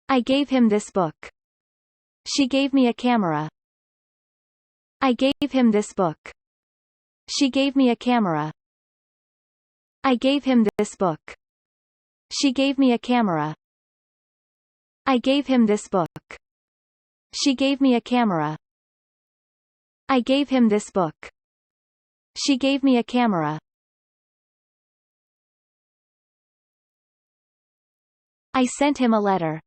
I gave him this book. She gave me a camera. I gave him this book. She gave me a camera. I gave him this book. She gave me a camera. I gave him this book. She gave me a camera. I gave him this book. She gave me a camera. I sent him a letter.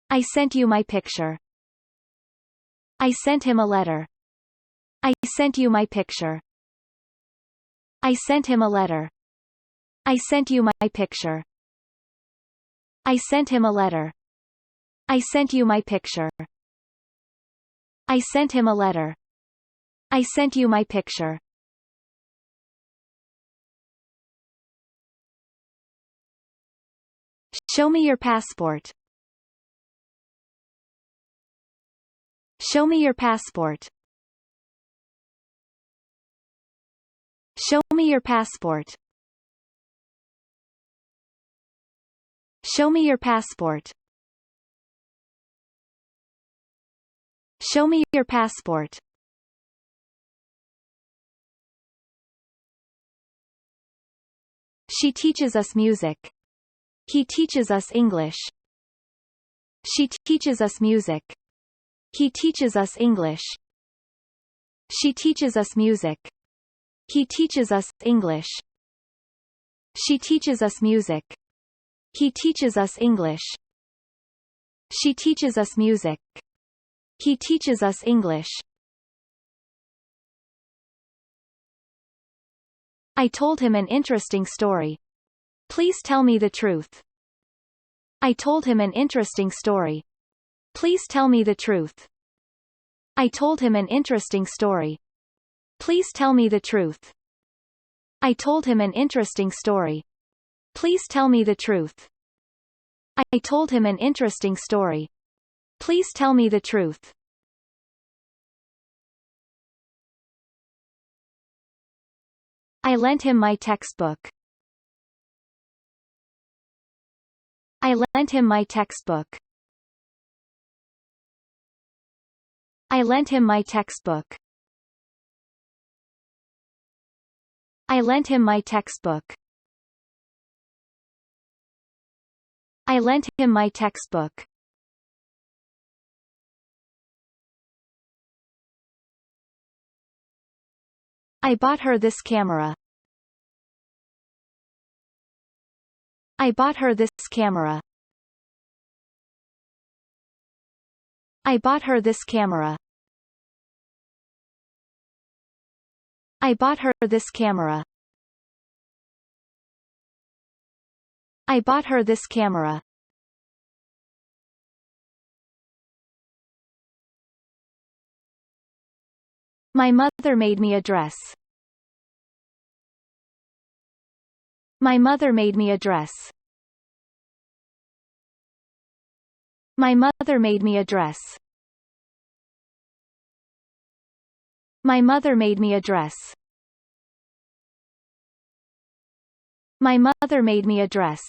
I sent you my picture. I sent him a letter. I sent you my picture. I sent him a letter. I sent you my picture. I sent him a letter. I sent you my picture. I sent him a letter. I sent you my picture. Show me your passport. Show me your passport. Show me your passport. Show me your passport. Show me your passport. She teaches us music. He teaches us English. She teaches us music. He teaches us English. She teaches us music. He teaches us English. She teaches us music. He teaches us English. She teaches us music. He teaches us English. I told him an interesting story. Please tell me the truth. I told him an interesting story. Please tell me the truth. I told him an interesting story. Please tell me the truth. I told him an interesting story. Please tell me the truth. I told him an interesting story. Please tell me the truth. I lent him my textbook. I lent him my textbook. I lent him my textbook. I lent him my textbook. I lent him my textbook. I bought her this camera. I bought her this camera. I bought her this camera. I bought her this camera. I bought her this camera. My mother made me a dress. My mother made me a dress. My mother made me a dress. My mother made me a dress. My mother made me a dress.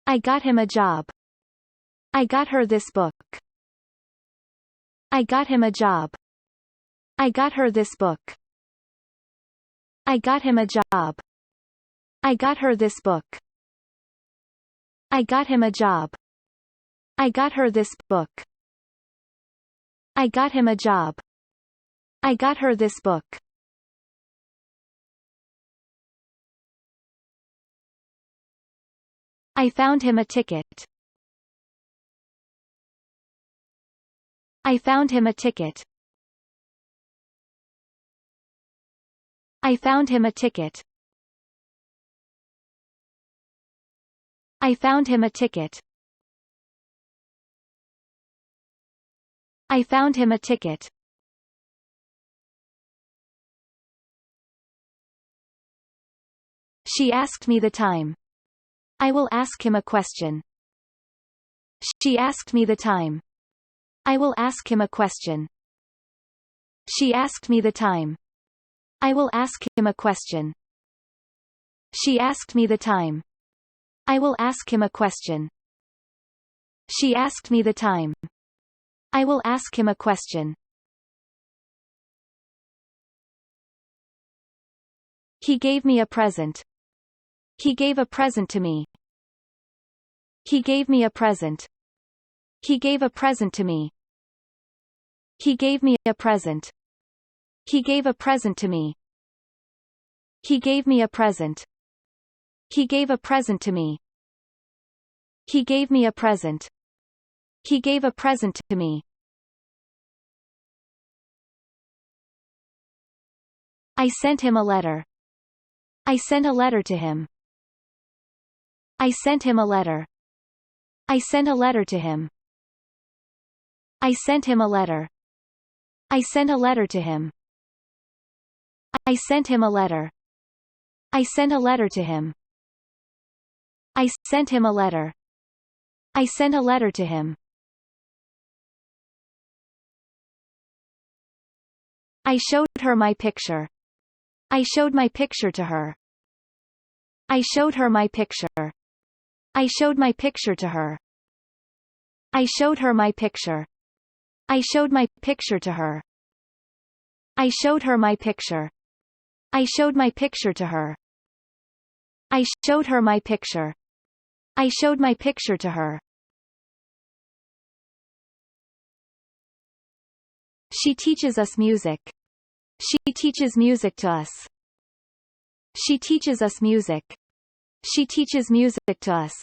I got him a job. I got her this book. I got him a job. I got her this book. I got him a job. I got her this book. I got him a job. I got her this book. I got him a job. I got her this book. I found him a ticket. I found him a ticket. I found him a ticket. I found him a ticket. I found him a ticket. She asked me the time. I will ask him a question. She asked me the time. I will ask him a question. She asked me the time. I will ask him a question. She asked me the time. I will ask him a question. She asked me the time. I will ask him a question. He gave me a present. He gave a present to me. He gave me a present. He gave a present to me. He gave me a present. He gave a present to me. He gave me a present. He gave a present to me. He gave me a present. He gave a present to me. I sent him a letter. I sent a letter to him. I sent him a letter. I sent a letter to him. I sent him a letter. I sent a letter to him. I sent him a letter. I sent a letter to him. I sent him a letter. I sent a letter to him. I showed her my picture. I showed my picture to her. I showed her my picture. I showed my picture to her. I showed her my picture. I showed my picture to her. I showed her my picture. I showed my picture to her. I showed her my picture. I showed my picture to her. She teaches us music. She teaches music to us. She teaches us music. She teaches music to us.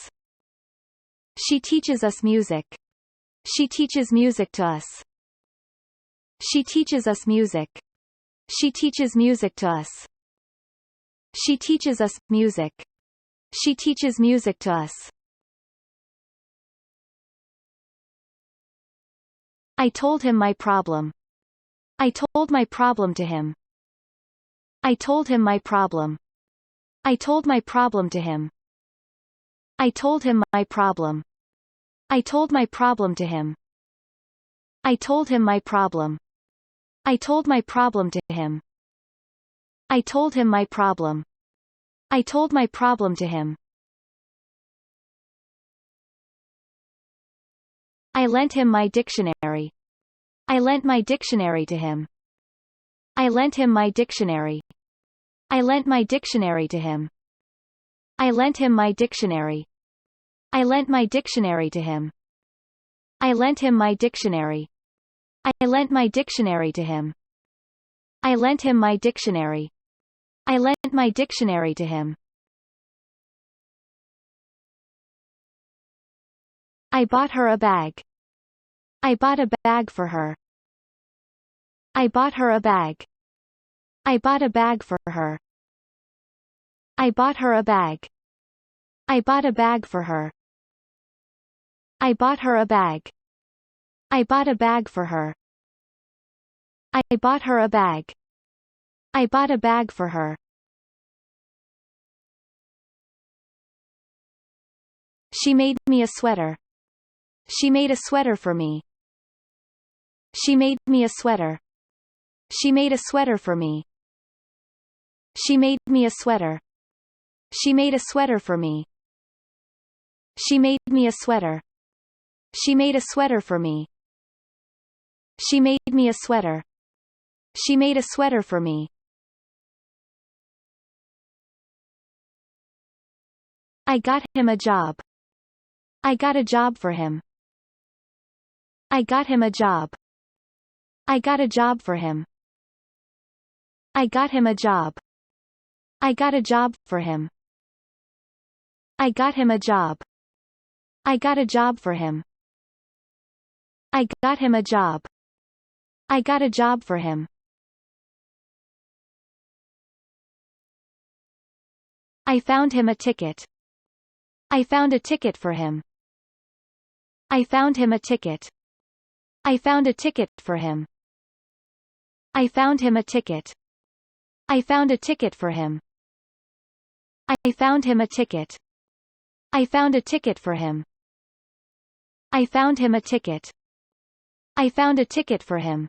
She teaches us music. She teaches music to us. She teaches us music. She teaches music to us. She teaches us music. She teaches music to us. I told him my problem. I told my problem to him. I told him my problem. I told my problem to him. I told him my problem. I told my problem to him. I told him my problem. I told my problem to him. I told him my problem. I told my problem to him. I lent him my dictionary. I lent my dictionary to him. I lent him my dictionary. I lent my dictionary to him. I lent him my dictionary. I lent my dictionary to him. I lent him my dictionary. I lent my dictionary to him. I lent him my dictionary. I lent my dictionary to him. I bought her a bag. I bought a bag for her. I bought her a bag. I bought a bag for her. I bought her a bag. I bought a bag for her. I bought her a bag. I bought a bag for her. I bought her a bag. I bought a bag for her. She made me a sweater. She made a sweater for me. She made me a sweater. She made a sweater for me. She made me a sweater. She made a sweater for me. She made me a sweater. She made a sweater for me. She made me a sweater. She made a sweater for me. I got him a job. I got a job for him. I got him a job. I got a job for him. I got him a job. I got a job for him. I got him a job. I got a job for him. I got him a job. I got a job for him. I found him a ticket. I found a ticket for him. I found him a ticket. I found a ticket for him. I found him a ticket. I found a ticket for him. I found him a ticket. I found a ticket for him. I found him a ticket. I found a ticket for him.